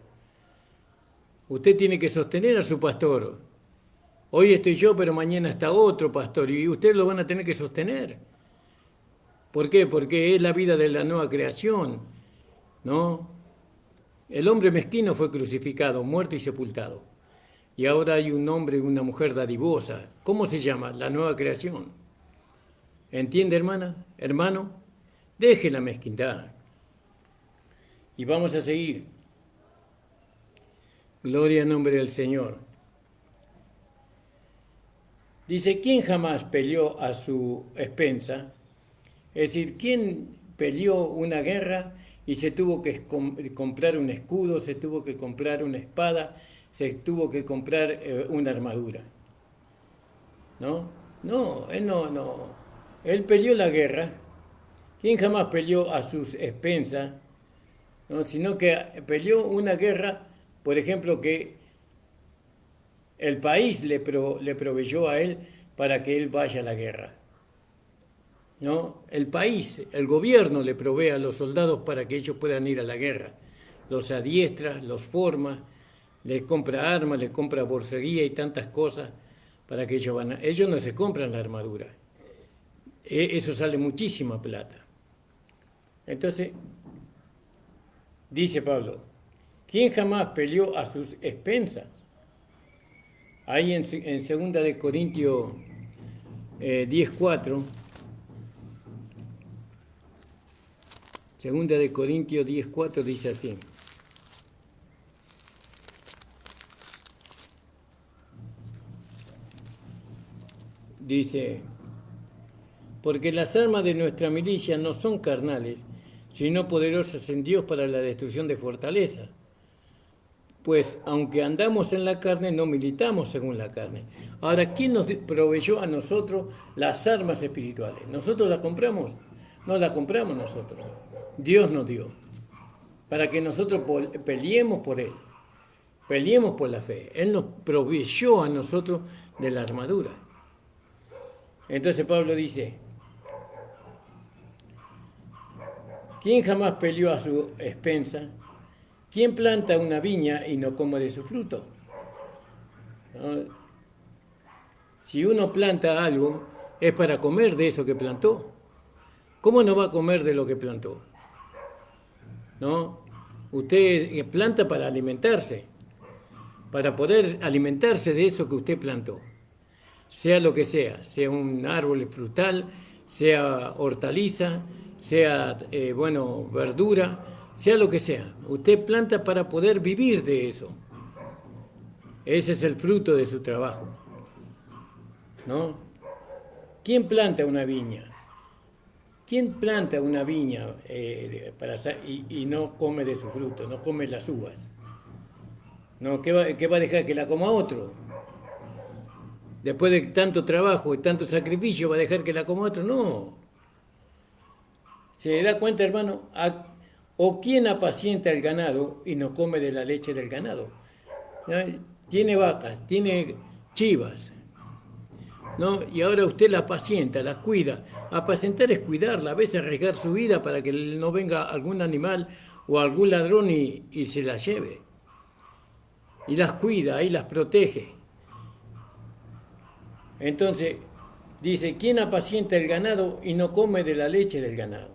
Usted tiene que sostener a su pastor. Hoy estoy yo, pero mañana está otro pastor y ustedes lo van a tener que sostener. ¿Por qué? Porque es la vida de la nueva creación, ¿no? El hombre mezquino fue crucificado, muerto y sepultado. Y ahora hay un hombre y una mujer dadivosa. ¿Cómo se llama? La nueva creación. ¿Entiende, hermana? Hermano, deje la mezquindad. Y vamos a seguir. Gloria al nombre del Señor. Dice, ¿quién jamás peleó a su expensa? Es decir, ¿quién peleó una guerra y se tuvo que comprar un escudo, se tuvo que comprar una espada, se tuvo que comprar una armadura? ¿No? No, él no. Él peleó la guerra. ¿Quién jamás peleó a sus expensas? ¿No? Sino que peleó una guerra, por ejemplo, que el país le proveyó a él para que él vaya a la guerra. ¿No? El país, el gobierno le provee a los soldados para que ellos puedan ir a la guerra. Los adiestra, los forma, les compra armas, les compra borseguía y tantas cosas para que ellos van a... Ellos no se compran la armadura. Eso sale muchísima plata. Entonces, dice Pablo, ¿quién jamás peleó a sus expensas? Ahí en 2 de Corintios 10:4, 2 de Corintios 10:4 dice así. Dice, porque las armas de nuestra milicia no son carnales, sino poderosas en Dios para la destrucción de fortalezas. Pues aunque andamos en la carne, no militamos según la carne. Ahora, ¿quién nos proveyó a nosotros las armas espirituales? ¿Nosotros las compramos? No las compramos nosotros. Dios nos dio. Para que nosotros peleemos por Él. Peleemos por la fe. Él nos proveyó a nosotros de la armadura. Entonces Pablo dice, ¿quién jamás peleó a su expensa? ¿Quién planta una viña y no come de su fruto? ¿No? Si uno planta algo, es para comer de eso que plantó. ¿Cómo no va a comer de lo que plantó? ¿No? Usted planta para alimentarse, para poder alimentarse de eso que usted plantó. Sea lo que sea un árbol frutal, sea hortaliza, sea, verdura, sea lo que sea. Usted planta para poder vivir de eso. Ese es el fruto de su trabajo, ¿no? ¿Quién planta una viña? ¿Quién planta una viña y no come de su fruto, no come las uvas? ¿No? ¿Qué va a dejar que la coma otro? Después de tanto trabajo y tanto sacrificio, ¿va a dejar que la coma otro? No. ¿Se da cuenta, hermano? ¿O quién apacienta el ganado y no come de la leche del ganado? ¿No? Tiene vacas, tiene chivas, ¿no? Y ahora usted las apacienta, las cuida. Apacentar es cuidarla, a veces arriesgar su vida para que no venga algún animal o algún ladrón y se las lleve. Y las cuida y las protege. Entonces, dice, ¿quién apacienta el ganado y no come de la leche del ganado?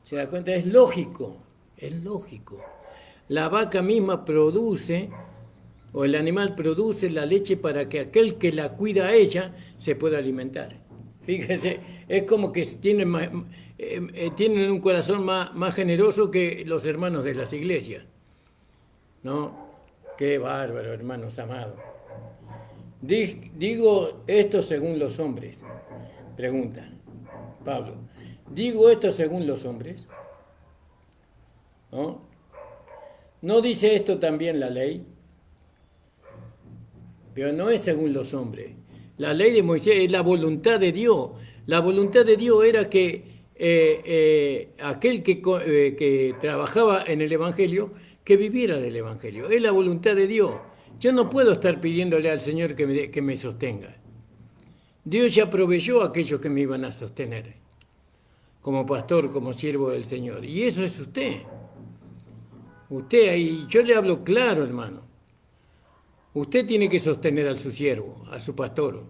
¿Se da cuenta? Es lógico, es lógico. La vaca misma produce, o el animal produce la leche para que aquel que la cuida a ella se pueda alimentar. Fíjese, es como que tienen un corazón más generoso que los hermanos de las iglesias. ¿No? Qué bárbaro, hermanos amados. Digo esto según los hombres. Pregunta Pablo. ¿Digo esto según los hombres? ¿No? ¿No dice esto también la ley? Pero no es según los hombres. La ley de Moisés es la voluntad de Dios. La voluntad de Dios era que aquel que trabajaba en el Evangelio, que viviera del Evangelio. Es la voluntad de Dios. Yo no puedo estar pidiéndole al Señor que me sostenga. Dios ya proveyó a aquellos que me iban a sostener, como pastor, como siervo del Señor. Y eso es usted. Usted, y yo le hablo claro, hermano. Usted tiene que sostener a su siervo, a su pastor,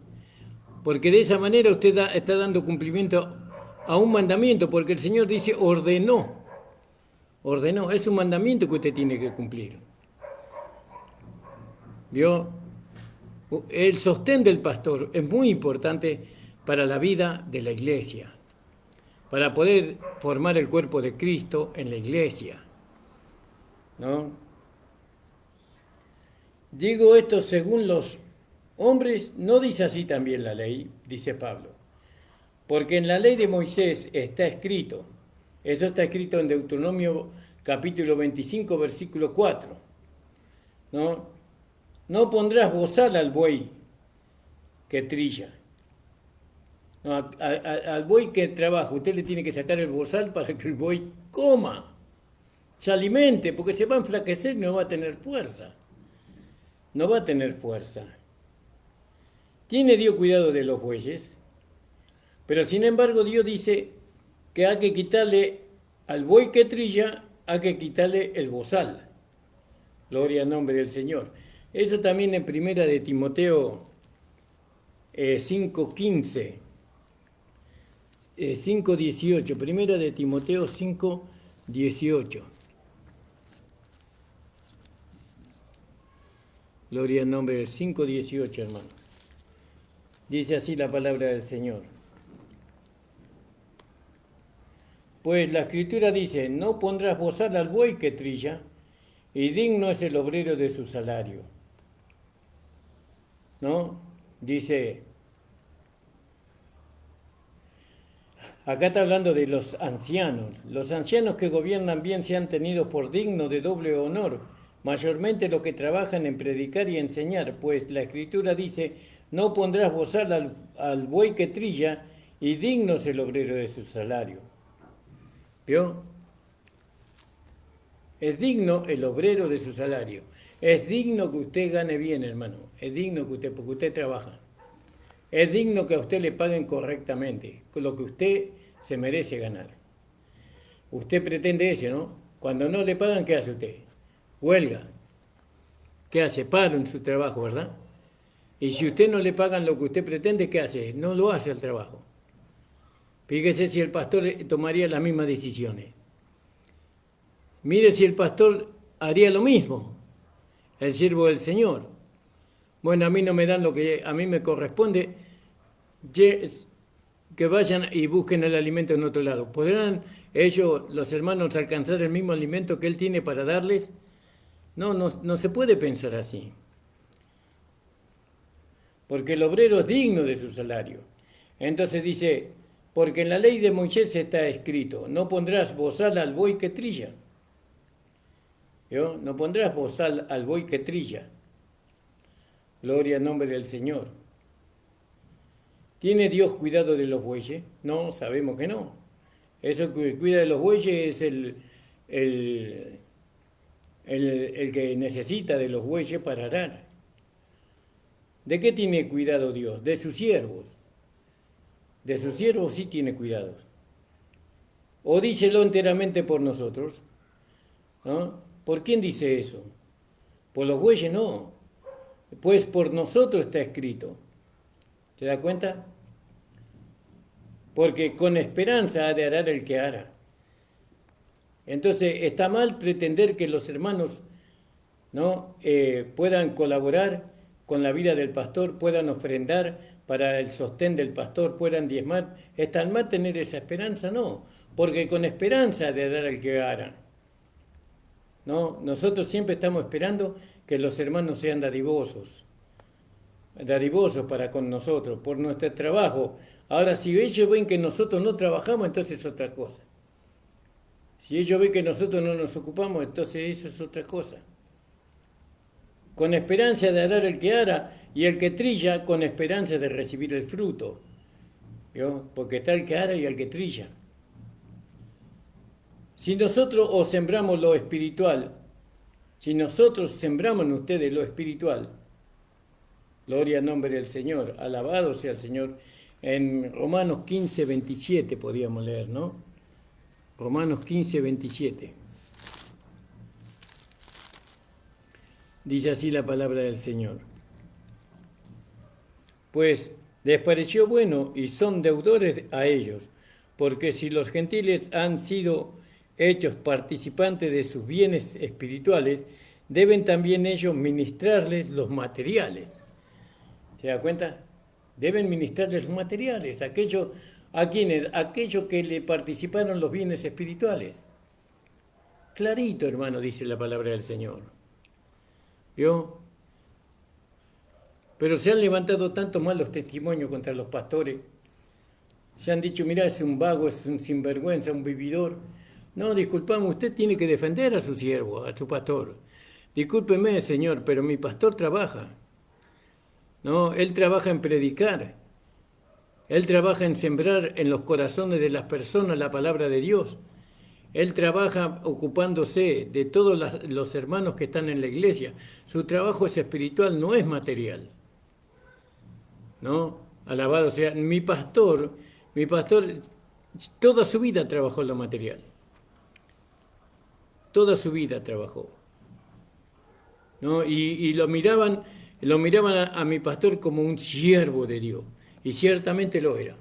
porque de esa manera usted está dando cumplimiento a un mandamiento, porque el Señor dice ordenó, es un mandamiento que usted tiene que cumplir. ¿Vio? El sostén del pastor es muy importante para la vida de la iglesia, para poder formar el cuerpo de Cristo en la iglesia, ¿no? Digo esto según los hombres, no dice así también la ley, dice Pablo. Porque en la ley de Moisés está escrito, eso está escrito en Deuteronomio capítulo 25, versículo 4, ¿no? No pondrás bozal al buey que trilla. No, al buey que trabaja, usted le tiene que sacar el bozal para que el buey coma, se alimente, porque se va a enflaquecer y no va a tener fuerza. No va a tener fuerza. ¿Tiene Dios cuidado de los bueyes? Pero sin embargo Dios dice que hay que quitarle al buey que trilla, hay que quitarle el bozal. Gloria al nombre del Señor. Eso también en primera de Timoteo 5:15, 5:18, primera de Timoteo 5:18. Gloria al nombre del 5:18, hermano. Dice así la palabra del Señor. Pues la Escritura dice, no pondrás bozal al buey que trilla, y digno es el obrero de su salario. ¿No? Dice, acá está hablando de los ancianos. Los ancianos que gobiernan bien sean tenidos por dignos de doble honor, mayormente los que trabajan en predicar y enseñar, pues la Escritura dice, no pondrás bozal al buey que trilla, y digno es el obrero de su salario. ¿Vio? Es digno el obrero de su salario. Es digno que usted gane bien, hermano. Es digno que usted, porque usted trabaja. Es digno que a usted le paguen correctamente, con lo que usted se merece ganar. Usted pretende eso, ¿no? Cuando no le pagan, ¿qué hace usted? Huelga. ¿Qué hace? Paro en su trabajo, ¿verdad? Y si usted no le pagan lo que usted pretende, ¿qué hace? No lo hace el trabajo. Fíjese si el pastor tomaría las mismas decisiones. Mire si el pastor haría lo mismo, el siervo del Señor. Bueno, a mí no me dan lo que a mí me corresponde, que vayan y busquen el alimento en otro lado. ¿Podrán ellos, los hermanos, alcanzar el mismo alimento que Él tiene para darles? No se puede pensar así. Porque el obrero es digno de su salario. Entonces dice, porque en la ley de Moisés está escrito, no pondrás bozal al buey que trilla. ¿Yo? No pondrás bozal al buey que trilla. Gloria al nombre del Señor. ¿Tiene Dios cuidado de los bueyes? No, sabemos que no. Eso que cuida de los bueyes es el que necesita de los bueyes para arar. ¿De qué tiene cuidado Dios? De sus siervos. De sus siervos sí tiene cuidado. O díselo enteramente por nosotros, ¿no? ¿Por quién dice eso? Por los bueyes no. Pues por nosotros está escrito. ¿Se da cuenta? Porque con esperanza ha de arar el que ara. Entonces, está mal pretender que los hermanos, ¿no? Puedan colaborar con la vida del pastor, puedan ofrendar para el sostén del pastor, puedan diezmar. ¿Está mal tener esa esperanza? No, porque con esperanza de dar al que hará. ¿No? Nosotros siempre estamos esperando que los hermanos sean dadivosos para con nosotros, por nuestro trabajo. Ahora, si ellos ven que nosotros no trabajamos, entonces es otra cosa. Si ellos ven que nosotros no nos ocupamos, entonces eso es otra cosa. Con esperanza de arar el que ara, y el que trilla con esperanza de recibir el fruto. ¿Vio? Porque está el que ara y el que trilla. Si nosotros os sembramos lo espiritual, si nosotros sembramos en ustedes lo espiritual, gloria al nombre del Señor, alabado sea el Señor. En Romanos 15, 27 podíamos leer, ¿no? Romanos 15, 27. Dice así la palabra del Señor. Pues les pareció bueno y son deudores a ellos, porque si los gentiles han sido hechos participantes de sus bienes espirituales, deben también ellos ministrarles los materiales. ¿Se da cuenta? Deben ministrarles los materiales, aquellos que le participaron los bienes espirituales. Clarito, hermano, dice la palabra del Señor. ¿Vio? Pero se han levantado tanto malos testimonios contra los pastores. Se han dicho, mira, es un vago, es un sinvergüenza, un vividor. No, disculpame, usted tiene que defender a su siervo, a su pastor. Discúlpeme, señor, pero mi pastor trabaja. No, él trabaja en predicar. Él trabaja en sembrar en los corazones de las personas la palabra de Dios. Él trabaja ocupándose de todos los hermanos que están en la iglesia. Su trabajo es espiritual, no es material. ¿No? Alabado sea. Mi pastor, toda su vida trabajó en lo material. Toda su vida trabajó. ¿No? Y lo miraban a mi pastor como un siervo de Dios. Y ciertamente lo era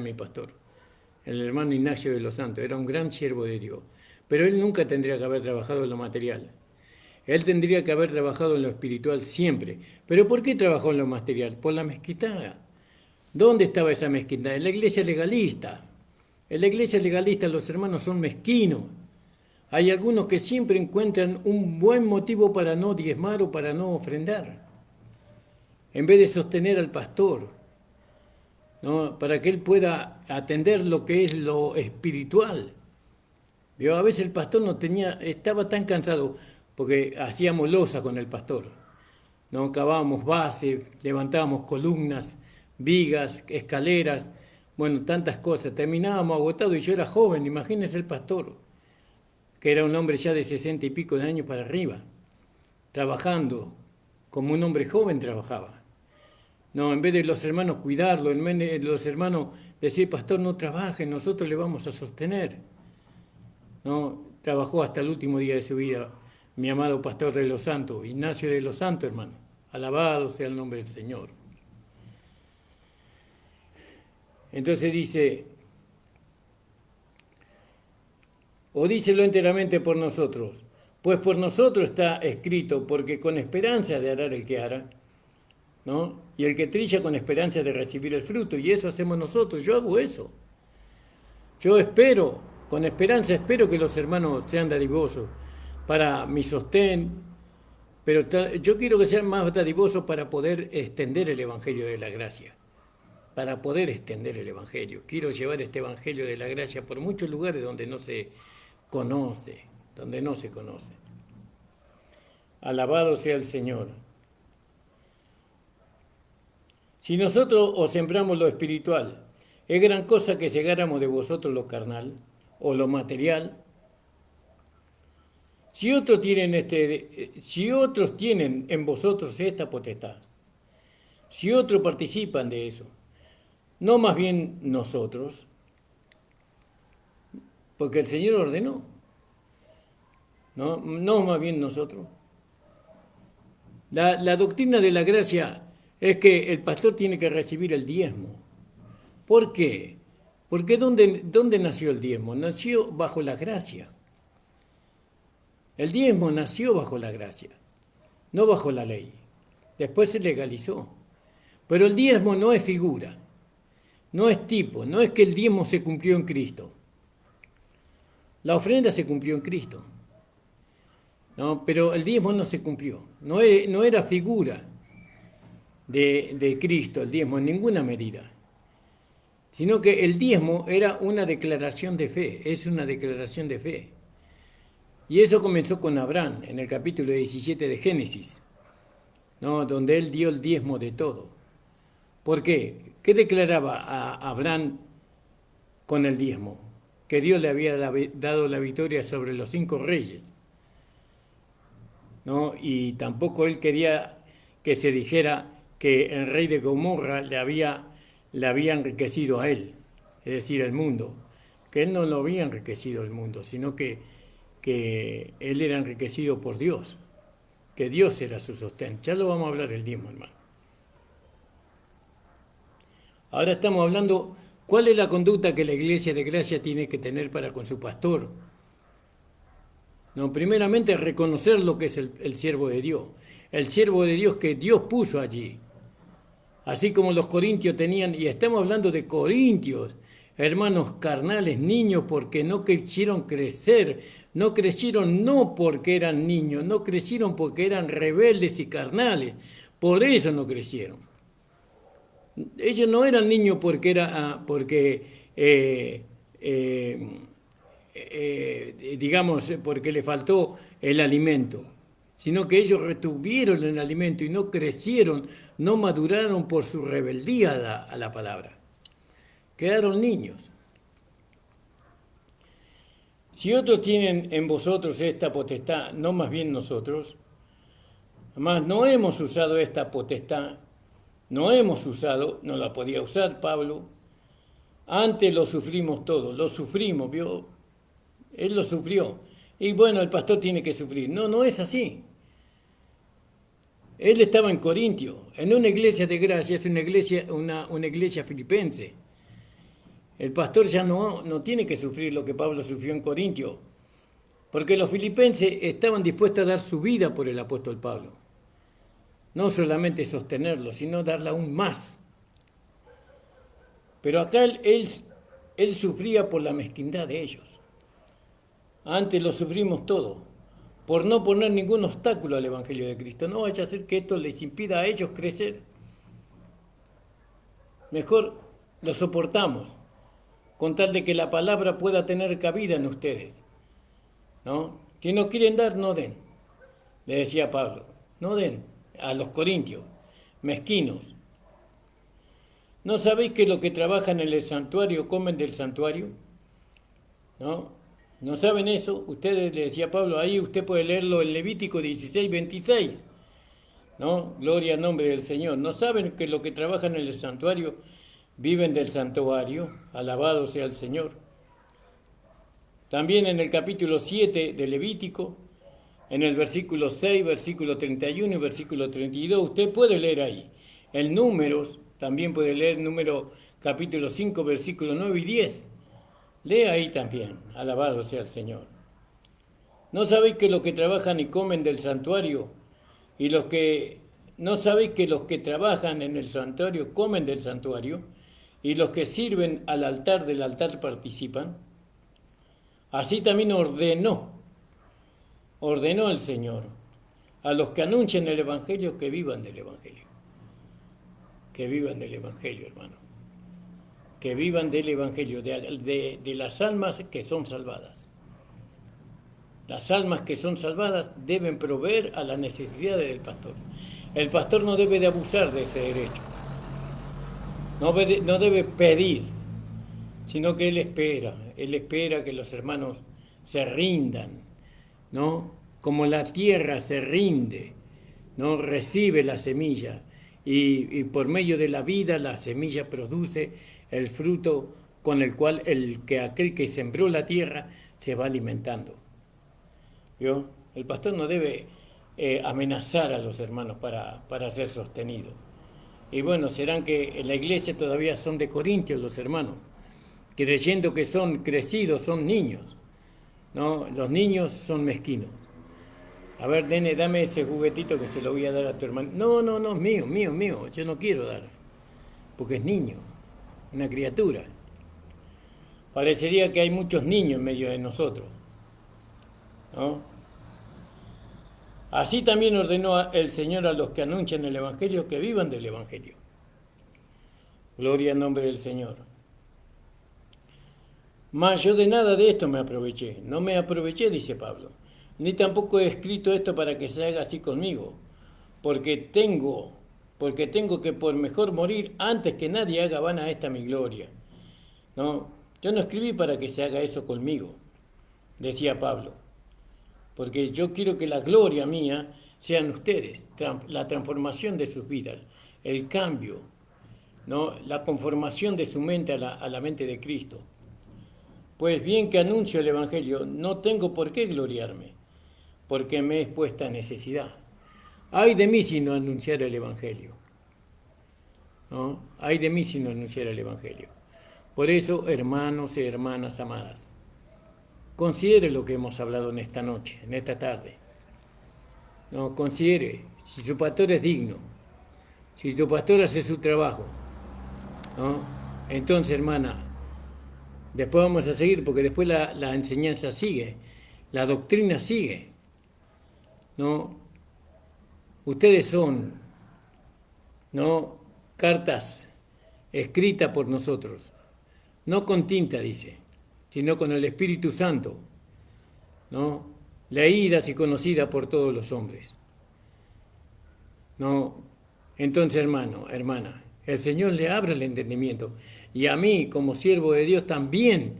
mi pastor. El hermano Ignacio de los Santos, era un gran siervo de Dios. Pero él nunca tendría que haber trabajado en lo material. Él tendría que haber trabajado en lo espiritual siempre. ¿Pero por qué trabajó en lo material? Por la mezquindad. ¿Dónde estaba esa mezquindad? En la iglesia legalista. En la iglesia legalista los hermanos son mezquinos. Hay algunos que siempre encuentran un buen motivo para no diezmar o para no ofrendar, en vez de sostener al pastor, ¿no? Para que él pueda atender lo que es lo espiritual. ¿Vio? A veces el pastor estaba tan cansado porque hacíamos losa con el pastor, ¿no? Cavábamos base, levantábamos columnas, vigas, escaleras, bueno, tantas cosas. Terminábamos agotados y yo era joven, imagínense el pastor, que era un hombre ya de 60 y pico de años para arriba, trabajando como un hombre joven trabajaba. No, en vez de los hermanos cuidarlo, en vez de los hermanos decir, pastor, no trabaje, nosotros le vamos a sostener. No, trabajó hasta el último día de su vida mi amado pastor de los santos, Ignacio de los Santos, hermano. Alabado sea el nombre del Señor. Entonces dice, o dícelo enteramente por nosotros, pues por nosotros está escrito, porque con esperanza de arar el que ara, ¿no? Y el que trilla con esperanza de recibir el fruto, y eso hacemos nosotros. Yo hago eso. Yo espero, con esperanza espero que los hermanos sean dadivosos para mi sostén, pero yo quiero que sean más dadivosos para poder extender el Evangelio de la gracia. Para poder extender el Evangelio. Quiero llevar este Evangelio de la gracia por muchos lugares donde no se conoce, Alabado sea el Señor. Si nosotros os sembramos lo espiritual, ¿es gran cosa que cegáramos de vosotros lo carnal o lo material? Si otros tienen en vosotros esta potestad, si otros participan de eso, no más bien nosotros, porque el Señor ordenó, no más bien nosotros. La doctrina de la gracia es que el pastor tiene que recibir el diezmo. ¿Por qué? Porque ¿dónde nació el diezmo? Nació bajo la gracia. El diezmo nació bajo la gracia, no bajo la ley. Después se legalizó. Pero el diezmo no es figura, no es tipo, no es que el diezmo se cumplió en Cristo. La ofrenda se cumplió en Cristo. ¿No? Pero el diezmo no se cumplió. No era figura de Cristo el diezmo en ninguna medida. Sino que el diezmo era una declaración de fe, es una declaración de fe. Y eso comenzó con Abraham en el capítulo 17 de Génesis, ¿no? Donde él dio el diezmo de todo. ¿Por qué? ¿Qué declaraba a Abraham con el diezmo? Que Dios le había dado la victoria sobre los 5 reyes, ¿no? Y tampoco él quería que se dijera que el rey de Gomorra le había enriquecido a él, es decir, el mundo, que él no lo había enriquecido el mundo, sino que él era enriquecido por Dios, que Dios era su sostén. Ya lo vamos a hablar el diezmo, hermano. Ahora estamos hablando, ¿cuál es la conducta que la Iglesia de Gracia tiene que tener para con su pastor? No, primeramente reconocer lo que es el siervo de Dios, el siervo de Dios que Dios puso allí. Así como los corintios tenían, y estamos hablando de corintios, hermanos carnales, niños, porque no quisieron crecer, no crecieron no porque eran niños, no crecieron porque eran rebeldes y carnales, por eso no crecieron. Ellos no eran niños porque digamos, porque le faltó el alimento, sino que ellos retuvieron el alimento y no crecieron, no maduraron por su rebeldía a la palabra. Quedaron niños. Si otros tienen en vosotros esta potestad, no más bien nosotros, además no hemos usado esta potestad, no la podía usar Pablo, antes lo sufrimos todo, lo sufrimos, ¿vio? Él lo sufrió. Y bueno, el pastor tiene que sufrir. No es así. Él estaba en Corintio, en una iglesia de gracia, es una iglesia filipense. El pastor ya no tiene que sufrir lo que Pablo sufrió en Corintio, porque los filipenses estaban dispuestos a dar su vida por el apóstol Pablo. No solamente sostenerlo, sino darle aún más. Pero acá él sufría por la mezquindad de ellos. Antes lo sufrimos todo, por no poner ningún obstáculo al Evangelio de Cristo. No vaya a ser que esto les impida a ellos crecer. Mejor lo soportamos, con tal de que la palabra pueda tener cabida en ustedes. ¿No? Que no quieren dar, no den. Le decía Pablo, no den a los corintios, mezquinos. ¿No sabéis que los que trabajan en el santuario comen del santuario? ¿No saben eso? Ustedes, le decía Pablo, ahí usted puede leerlo en Levítico 16, 26. ¿No? Gloria al nombre del Señor. ¿No saben que los que trabajan en el santuario viven del santuario? Alabado sea el Señor. También en el capítulo 7 de Levítico, en el versículo 6, versículo 31 y versículo 32, usted puede leer ahí. En Números, también puede leer Número capítulo 5, versículo 9 y 10. Lea ahí también, alabado sea el Señor. ¿No sabéis que los que trabajan y comen del santuario, no sabéis que los que trabajan en el santuario comen del santuario, y los que sirven al altar del altar participan? Así también ordenó el Señor a los que anuncian el Evangelio que vivan del Evangelio. Que vivan del Evangelio, hermano. Que vivan del Evangelio, de las almas que son salvadas. Las almas que son salvadas deben proveer a las necesidades del pastor. El pastor no debe de abusar de ese derecho. No debe pedir, sino que él espera que los hermanos se rindan, ¿no? Como la tierra se rinde, ¿no? Recibe la semilla y por medio de la vida la semilla produce el fruto con el cual aquel que sembró la tierra se va alimentando. ¿Vio? El pastor no debe amenazar a los hermanos para ser sostenido. Y bueno, serán que en la iglesia todavía son de Corintios los hermanos, creyendo que son crecidos, son niños. No, los niños son mezquinos. A ver, nene, dame ese juguetito que se lo voy a dar a tu hermano. No, no, no, es mío, mío, mío. Yo no quiero dar, porque es niño, una criatura. Parecería que hay muchos niños en medio de nosotros, ¿no? Así también ordenó el Señor a los que anuncian el Evangelio que vivan del Evangelio. Gloria al nombre del Señor. Mas yo de nada de esto me aproveché. No me aproveché, dice Pablo. Ni tampoco he escrito esto para que se haga así conmigo. Porque tengo que por mejor morir antes que nadie haga vana esta mi gloria. No, yo no escribí para que se haga eso conmigo, decía Pablo. Porque yo quiero que la gloria mía sean ustedes, la transformación de sus vidas, el cambio, ¿no? La conformación de su mente a la mente de Cristo. Pues bien que anuncio el Evangelio, no tengo por qué gloriarme, porque me es puesta necesidad. Ay de mí si no anunciara el Evangelio, ¿no? Ay de mí si no anunciara el Evangelio. Por eso, hermanos y hermanas amadas, considere lo que hemos hablado en esta noche, en esta tarde. No, considere si su pastor es digno, si tu pastor hace su trabajo, ¿no? Entonces, hermana, después vamos a seguir, porque después la enseñanza sigue, la doctrina sigue, ¿no? Ustedes son, ¿no?, cartas escritas por nosotros, no con tinta, dice, sino con el Espíritu Santo, ¿no?, leídas y conocidas por todos los hombres, ¿no? Entonces, hermano, hermana, el Señor le abre el entendimiento y a mí, como siervo de Dios, también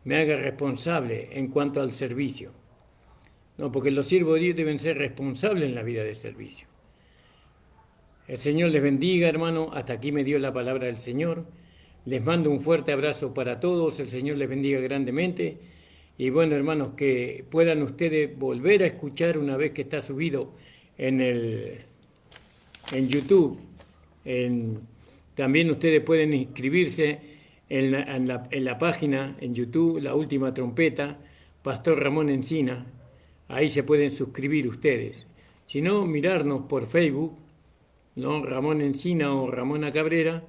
me haga responsable en cuanto al servicio, ¿no? Porque los siervos de Dios deben ser responsables en la vida de servicio. El Señor les bendiga, hermano. Hasta aquí me dio la palabra del Señor. Les mando un fuerte abrazo para todos. El Señor les bendiga grandemente. Y bueno, hermanos, que puedan ustedes volver a escuchar una vez que está subido en YouTube. También ustedes pueden inscribirse en la página en YouTube, La Última Trompeta, Pastor Ramón Encina. Ahí se pueden suscribir ustedes. Si no, mirarnos por Facebook, ¿no?, Ramón Encina o Ramona Cabrera,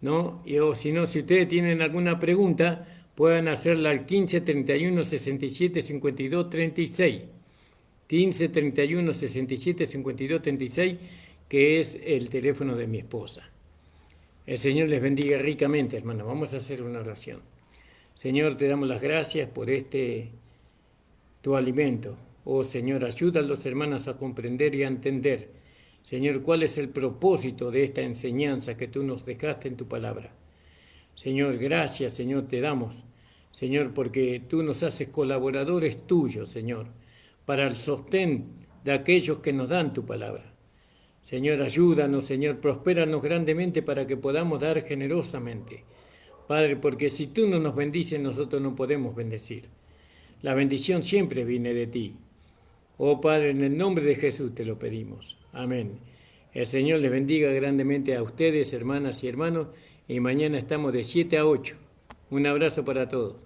¿no? O si no, si ustedes tienen alguna pregunta, puedan hacerla al 15 31 67 52 36. 15 31 67 52 36, que es el teléfono de mi esposa. El Señor les bendiga ricamente, hermano. Vamos a hacer una oración. Señor, te damos las gracias por tu alimento. Oh Señor, ayuda a los hermanos a comprender y a entender, Señor, cuál es el propósito de esta enseñanza que tú nos dejaste en tu palabra. Señor, gracias, Señor, te damos, Señor, porque tú nos haces colaboradores tuyos, Señor, para el sostén de aquellos que nos dan tu palabra. Señor, ayúdanos, Señor, prospéranos grandemente para que podamos dar generosamente. Padre, porque si tú no nos bendices, nosotros no podemos bendecir. La bendición siempre viene de ti. Oh Padre, en el nombre de Jesús te lo pedimos. Amén. El Señor les bendiga grandemente a ustedes, hermanas y hermanos, y mañana estamos de 7 a 8. Un abrazo para todos.